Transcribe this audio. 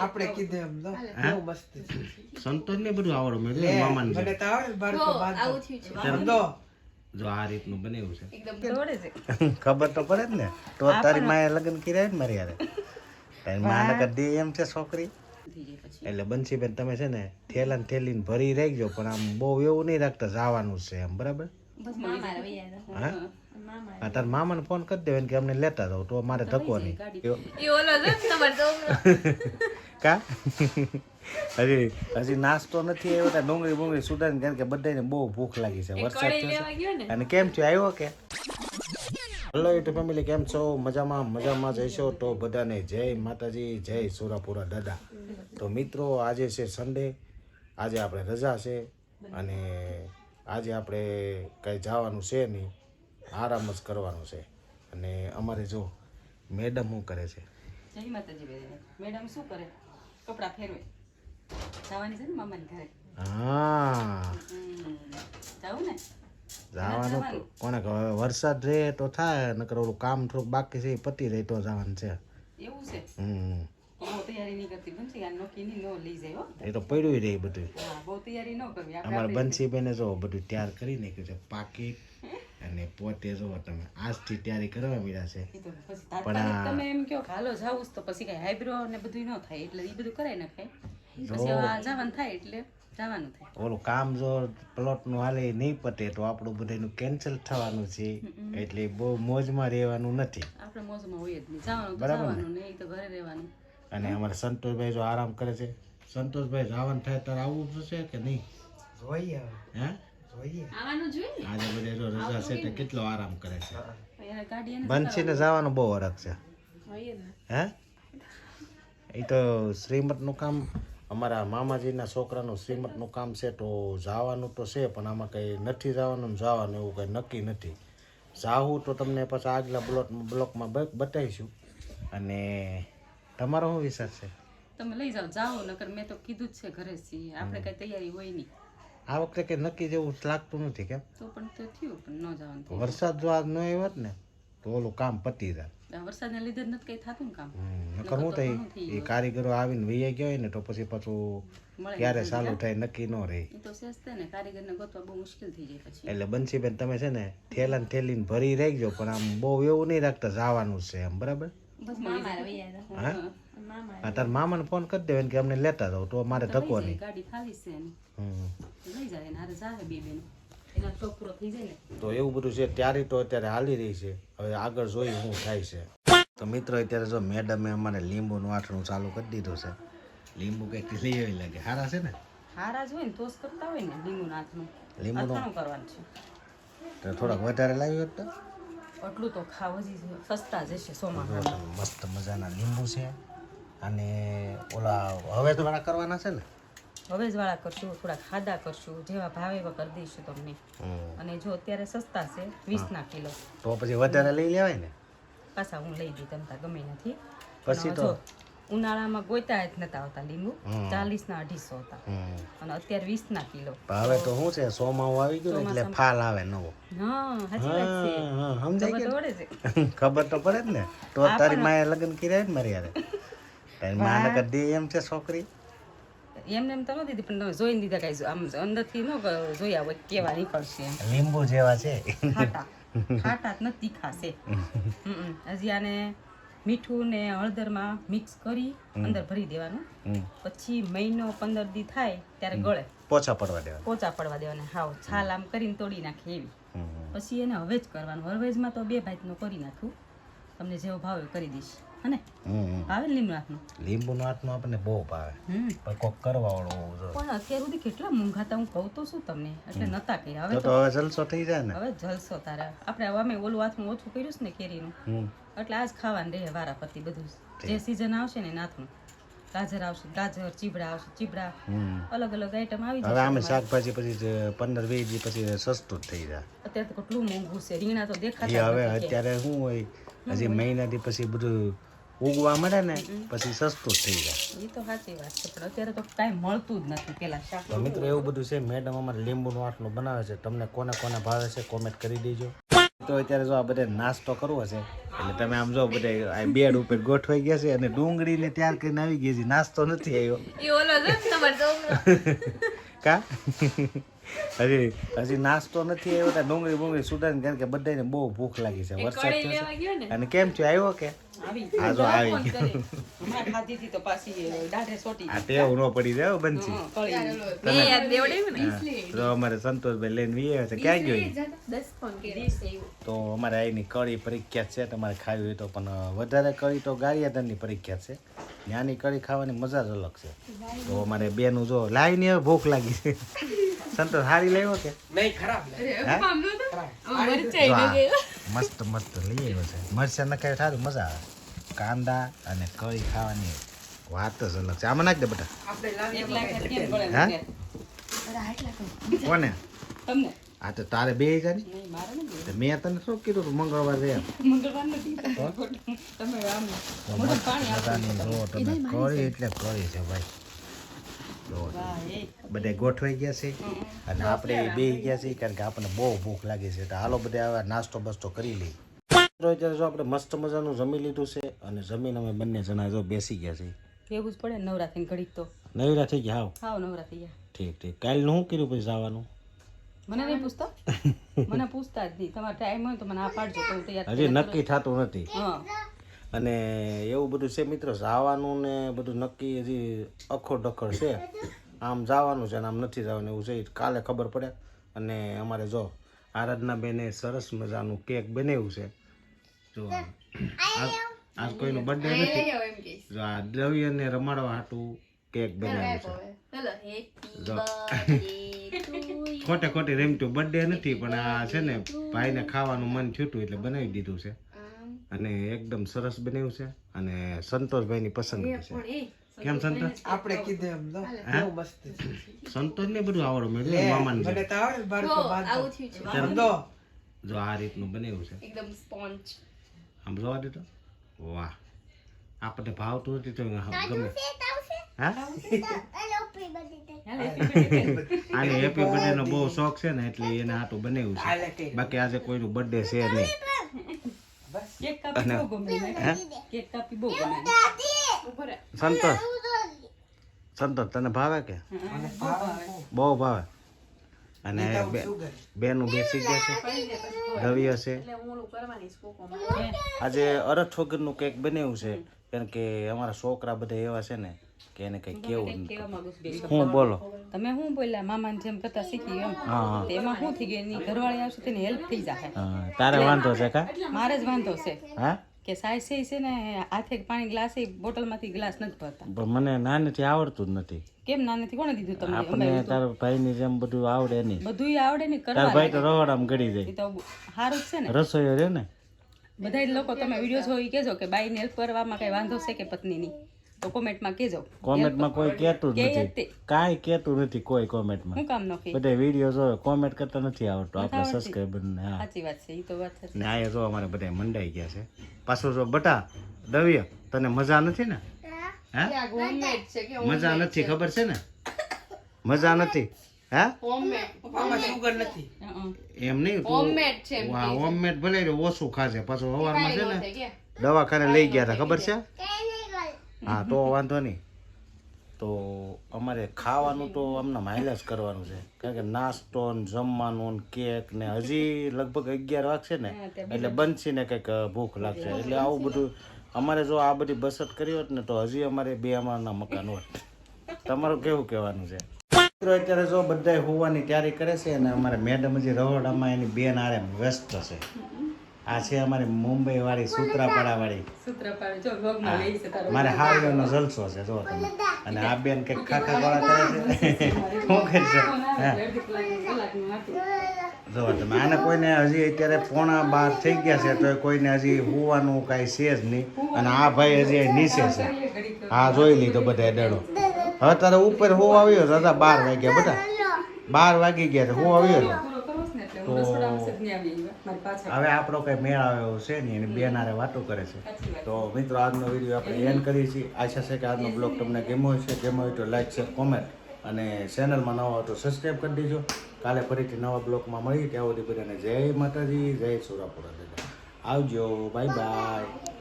આપણે કીધું એમ તો બહુ મસ્ત છે. સંતોષ ને બધું આવડે મેં લે, મામાને મને છે. તો આવડે ને બાળકો બાંધતા. આવું થયું છે સમજો. જો આ રીતનું બનાવ્યું છે એકદમ દોડે છે ખબર તો પડે જ ને તો તારી માએ લગ્ન કર્યા ને મારી યારે તારી માને કદી એમ છે છોકરી થઈ જાય પછી એટલે બંસીબેન તમે છે ને થેલા ને થેલીને ભરી રાખજો પણ આમ બહુ એવું નહીં રાખતા જવાનું છે એમ બરાબર બસ મામા આવી ગયા હા આ તાર મામાને ફોન કરી દેવાય કે અમને લેતા જાવ તો મારે ધક્કો નહીં એ ઓલો છે તમારે છોકરો કા હજી નાસ્તો નથી આવ્યો ત્યાં ડુંગળી બુંગળી સુધારીને કારણ કે બધાને બહુ ભૂખ લાગી છે વરસાદ કળી થયો લેવા ગયો ને છે અને કેમ થયો આવ્યો કે હેલો યુટ્યુબ ફેમિલી કેમ છો મજામાં જઈશો તો બધાને જય માતાજી જય સુરાપુરા દાદા તો મિત્રો આજે છે સન્ડે આજે આપણે રજા છે અને આજે આપણે કંઈ જવાનું છે નહીં આરામ જ કરવાનું છે અને અમારે જો મેડમ શું કરે છે જય માતાજી બેન મેડમ શું કરે કપડા ફેરવે જવાની છે ને મામાની ઘરે હા જાવું ને જવાનું તો કોને ખબર હવે વરસાદ રહે તો થાય નકર ઓલું કામ થોડુંક બાકી છે એ પતી રહે તો જવાનું છે એવું છે હમ બહુ તૈયારી નહીં કરતી બનશી આ નોકી નહીં નો લઈ જાય હો એ તો પડ્યું રહે બધું હા બહુ તૈયારી ન કરવી અમારે બંસીબેને જો બધું તૈયાર કરી નાખ્યું છે પાકીટ અને પોતે જો તમે આજથી તૈયારી કરવા મળ્યા છે એ તો પછી તાત્કાલિક તમે એમ કહો કે હાલો જાવું તો પછી કઈ હાઈબ્રો ને બધું ન થાય એટલે એ બધું કરાય નાખાય પછી હવે આ જવાનું થાય એટલે જવાનું થાય ઓલું કામ જો પ્લોટનું હાલે નહીં પતે તો આપણું બધાનું કેન્સલ થવાનું છે એટલે બહુ મોજમાં રહેવાનું નથી આપણે મોજમાં હોય જ નહીં જવાનું તો બરાબર ને? જવાનું નહીં તો ઘરે રહેવાનું અને અમારે સંતોષભાઈ જો આરામ કરે છે સંતોષભાઈ જવાનું થાય ત્યારે આવવું થશે કે નહીં જોઈએ હવે, હે જોઈએ. આવવાનું જોઈએ ને આજે બધા જો રજા છે તો કેટલો આરામ કરે છે પછી ગાડી એને બંસીને જવાનું બહુ અરગ છે હોય ને હે એ તો શ્રીમતનું કામ અમારા મામાજીના છોકરાનું શ્રીમતનું કામ છે તો જવાનું તો છે પણ આમાં કંઈ નથી જવાનું ને જવાનું એવું કંઈ નક્કી નથી જાવું તો તમને પછી આગલા બ્લોકમાં બતાવીશું અને તમારો શું વિચાર છે તમે લઈ જાઓ જાઓ નકર મેં તો કીધું જ છે ઘરે છીએ આપણે કઈ તૈયારી હોય નહીં આ વખતે કંઈ નક્કી જેવું લાગતું નથી કેમ તો પણ તો થયું પણ ન જવાનું થયું. વરસાદ જો આજ ન આવ્યો હોત ને તો ઓલું કામ પતી જાય આ વરસાદના લીધે જ નથી કઈ થતું ને કામ નકર હું થઈ એ કારીગરો આવીને વૈયા ગયા હોય ને તો પછી પાછું મળે ક્યારે ચાલુ થાય નક્કી ન રહે એ તો સેજ ને કારીગરને ગોતવા બહુ મુશ્કેલ થઈ જાય પછી એટલે બંસીબેન તમે છે ને થેલા ને થેલીને ભરી રાખજો પણ આમ બહુ એવું નહીં રાખતા જવાનું છે એમ બરાબર બસ મામા આવી ગયા હા આ તાર મામાને ફોન કરી દેવાય કે અમને લેતા જાવ તો મારે ધક્કો નહીં ગાડી ખાલી છે એની. હમ. લઈ જાય ને હારે જાહે બે બેનો એના શોખ પૂરો થઈ જાય ને તો એવું બધું છે ત્યારે તો અત્યારે હાલી રહી છે હવે આગળ જોઈએ શું થાય છે તો મિત્રો અત્યારે જો મેડમે અમારે લીંબુનું આઠણું ચાલુ કરી દીધું છે લીંબુ કંઈક લઈ આવી લાગે સારા છે ને હારા જ હોય ને તો જ કરતા હોય ને લીંબુ નાથનું લીંબુનું અથાણું કરવાનું છે તો થોડાક વધારે લાવ્યું હોત તો એટલું તો ખાવ હજી સસ્તા જશે સોમાં જો તમે મસ્ત મજાના લીંબુ છે અને ઓલા હવે તો વાળા કરવાના છે ને હવે જ વાળા કરશું થોડા ખાધા કરશું જેવા ભાવે એવા કરી દઈશું તમને અને જો અત્યારે સસ્તા છે 20 કિલો તો પછી વધારે લઈ લેવાય ને પાછા હું લઈ દઈ તમતા ગમે નથી પછી પણ તો જો ઉનાળામાં ગોતા જ નતા આવતા લીંબુ 40 ના 250 હતા અને અત્યારે 20 કિલો પણ હવે તો શું છે સોમાવું આવી ગયું ને એટલે ફાલ આવે નવો હા સાચી વાત છે હા, સમજાય ખબર ગયું? તો પડે છે ખબર તો પડે જ ને તો તારી માએ લગ્ન કર્યા ને મારી યારે તારી માને કદી એમ છે છોકરી એમને એમ તો ન દીધી પણ તમે જોઈને દીધા કઈ આમ અંદરથી ન જોયા હોય કેવા નીકળશે એમ લીંબુ જેવા છે ખાટા ખાટા જ નથી તીખા છે હજી આને મીઠું ને હળદરમાં મિક્સ કરી અંદર ભરી દેવાનું પછી મહિનો 15 દી થાય ત્યારે ગળે પોછા પડવા દેવા પોચા પડવા દેવાના હાવ છાલ આમ કરીને તોડી નાખે એવી પછી એને હવે જ કરવાનું હળવેજમાં તો 2 ભાતનું કરી નાખું તમને જેવો ભાવે એ કરી દઈશ હને ભાવે ને લીંબુ નાખનું લીંબુનો હાથનો આપણને બહુ ભાવે પણ કોક કરવા વાળો હોવું જોઈએ પણ અત્યાર સુધી કેટલા મોંઘા હતા હું કહું તો શું તમને એટલે નતા કર્યા હવે તો હવે જલસો થઈ જાય ને હવે જલસો તારા આપણે અમે ઓલું હાથનું ઓછું કર્યું છે ને કેરીનું એટલે આજ ખાવાનું રહે વારાપતિ બધું જે સીઝન આવશે ને નાથનું ગાજર આવશે ગાજર ચીબડા આવશે ચીબડા અલગ અલગ આઈટમ આવી હવે જશે આમે શાકભાજી પછી 15-20 દી પછી સસ્તું જ થઈ જાય અત્યારે તો કેટલું મોંઘું છે રીંગણા તો એ દેખાતા હવે જ નથી. અત્યારે શું હોય હજી મહિનાથી પછી બધું ઉગવા મળે ને પછી સસ્તું જ થઈ જાય એ તો સાચી વાત છે પણ અત્યારે તો કાંઈ મળતું જ નથી પેલા શાક તો મિત્રો એવું બધું છે મેડમ અમારે લીંબુનું આટલું બનાવે છે તમને કોને કોને ભાવે છે કોમેન્ટ કરી દેજો તો અત્યારે જો આ બધા નાસ્તો કરવો છે એટલે તમે આમ જો બધા આ બેડ ઉપર ગોઠવાઈ ગયા છે અને ડુંગળીને તૈયાર કરીને આવી ગઈ છે. નાસ્તો નથી આવ્યો કા હજી નાસ્તો નથી આવ્યો ત્યાં ડુંગળી સુધારીને કારણ કે બધાને બહુ ભૂખ લાગી છે. વરસાદ થયો છે અને કેમ થયો આવ્યો કે આ જો આવી ગયો. આ ટેવ ન પડી જાય બંછી. તો અમારે સંતોષભાઈ લઈને વી આવ્યા છે. ક્યાં ગયો? તો અમારે અહીંની કઢી પ્રખ્યાત છે. તમારે ખાવી હોય તો પણ વધારે કઢી તો ગારિયાધારની પ્રખ્યાત છે. ત્યાંની કઢી ખાવાની મજા જ અલગ છે. તો અમારે બેનું જો લાવીને હવે ભૂખ લાગી છે. સંતોષ હારી લેવો કે નહીં ખરાબ મસ્ત મસ્ત લઈ આવ્યો છે. મરચાં નખાય સારું મજા આવે. કાંદા અને કઢી ખાવાની વાત જ અલગ છે. આમાં નાખ દે બેટા. કોને? આ તો તારે બે છે ને મેં તને શું કીધું તું મંગળવાર છે કઢી એટલે કઢી છે ભાઈ. બધા ગોઠવાઈ ગયા છે અને આપણે બે ગયા છે કારણ કે આપણને બહુ ભૂખ લાગી છે. તો હાલો બધા હવે નાસ્તો બસ્તો કરી લઈએ. અત્યારે જો આપણે મસ્ત મજાનું જમી લીધું છે અને જમીન અમે બંને જણા જો બેસી ગયા છે. કેવું જ પડે નવરાત્રી ઘડીક તો નવરા થઈ ગયા. હાવ નવરા થઈ ગયા. ઠીક ઠીક. કાલનું શું કર્યું પછી જવાનું? મને નહીં પૂછતા મને પૂછતા જ નહીં. તમારે ટાઈમ હોય તો મને આ પાડજો તો હું તૈયાર. હજી નક્કી થતું નથી હા અને એવું બધું છે મિત્રો. જવાનું ને બધું નક્કી હજી અખોડ છે. આમ જવાનું છે અને આમ નથી જવાનું એવું છે. કાલે ખબર પડે. અને અમારે જો આરાધના બેને સરસ મજાનું કેક બનાવ્યું છે. જો આજ કોઈનો બર્થડે નથી. જો આ દ્રવ્યને રમાડવા હાટું કેક બનાવ્યું છે. ખોટે ખોટી રેમતું બર્થડે નથી પણ આ છે ને ભાઈને ખાવાનું મન થયું એટલે બનાવી દીધું છે અને એકદમ સરસ બનાવ્યું છે અને સંતોષભાઈની પસંદગી છે. કેમ સંતોષ? આપણે કીધું એમ તો બહુ મસ્ત છે. સંતોષ ને બધું આવડે મેં મામાને મને તો આવડે બાળકો બાંધો. જો આ રીતનું બનાવ્યું છે એકદમ સ્પોન્જ. આમ જોવા દે તો વાહ. આપણને ભાવતું નથી તો ગમે. હા આને હેપી બર્થડે નો બહુ શોખ છે ને એટલે એને આટલું બનાવ્યું છે. બાકી આજે કોઈનું બર્થડે છે નહીં. કેક કાપી બહુ ગમે. કેક કાપી બહુ ગમે. સંતોષ તને ભાવે કે? બહુ ભાવે. અને બેનું બેસી ગયા છે રવિ હશે. આજે અરઠ વગરનું કેક બનાવ્યું છે કારણ કે અમારા છોકરા બધા એવા છે ને કે એને કઈ કેવું નથી. હું બોલો તમે શું બોલ્યા મામાને જેમ કરતા શીખી એમ તેમાં શું થઈ ગયું એની ઘરવાળી આવશે તેની હેલ્પ થઈ જાય. તારે વાંધો છે કા? મારે જ વાંધો છે હા કે સાઈ છે ને હાથે પાણી ગ્લાસ બોટલમાંથી ગ્લાસ નથી ભરતા. પણ મને નાનેથી આવડતું જ નથી. કેમ નાનેથી કોણે દીધું તમને? આપણે તારા ભાઈની જેમ બધું આવડે નહીં. બધું આવડે ને તારા ભાઈ તો રવાડામાં ગળી જાય. તો સારું જ છે ને. રસોઈયો છે ને બધા લોકો તમે વિડીયો જોઈ કેજો કે બાઈને હેલ્પ કરવામાં કઈ વાંધો છે કે પત્નીની તો કોમેન્ટમાં કેજો. કોમેન્ટમાં કોઈ કહેતું જ નથી. કાંઈ કહેતું નથી કોઈ કોમેન્ટમાં. હું કામ ન કહે? બધા વિડીયો જો કોમેન્ટ કરતા નથી આવડતું આપણા સબસ્ક્રાઇબર ને. હા સાચી વાત છે. ઈ તો વાત છે ને આ જો અમારે બધા મંડાઈ ગયા છે. પાછું જો બટા દવ્ય તને મજા નથી ને? હા મજા નથી ખબર છે ને? મજા નથી હા સુગર નથી એમ નહીં. હોમમેડ છે એમ વાહ હોમમેડ ભલે ઓછું ખાશે. પાછું સવારમાં છે ને દવાખાને લઈ ગયા હતા ખબર છે? હા તો વાંધો નહીં. તો અમારે ખાવાનું તો અમને માઇલેજ કરવાનું છે કારણ કે નાસ્તો ને જમવાનું ને કેક ને હજી લગભગ 11 વાગશે ને એટલે બનશે ને કંઈક ભૂખ લાગશે એટલે આવું બધું અમારે જો આ બધી બચત કરી હોત ને તો હજી અમારે 2 અમારના મકાન હોત. તમારું કેવું કહેવાનું છે? અત્યારે જો બધા હોવાની તૈયારી કરે છે અને અમારે મેડમ હજી રહોડામાં એની બેન આરે વ્યસ્ત છે. આ છે અમારી મુંબઈ વાળી સૂત્રાપાડા વાળી મારે હાવનો જલસો છે જો તમે. અને આ બેન કઈક ખાખા ગોળા કરે છે. શું કરશે જો તમે આને કોઈને હજી અત્યારે 11:15 થઈ ગયા છે તો કોઈને હજી હોવાનું કાંઈ છે જ નહીં. અને આ ભાઈ હજી નીચે છે. હા જોઈ લીધો બધા દડો. હવે તારે ઉપર હો આવ્યો દાદા 12 વાગ્યા બધા 12 વાગી ગયા તો હો આવ્યો તો હવે આપણો કઈ મેળ આવ્યો છે ને એની બેન હારે વાતો કરે છે. તો મિત્રો આજનો વિડીયો આપણે એન્ડ કરીએ છીએ. આશા છે કે આજનો બ્લોગ તમને ગમ્યો છે. ગમ્યો હોય તો લાઈક શેર કોમેન્ટ અને ચેનલમાં નવો હોય તો સબસ્ક્રાઈબ કરી દેજો કાલે ફરીથી નવા બ્લોકમાં મળી ત્યાં સુધી બધાને જય માતાજી જય સોરાપુરા દાદા આવજો બાય બાય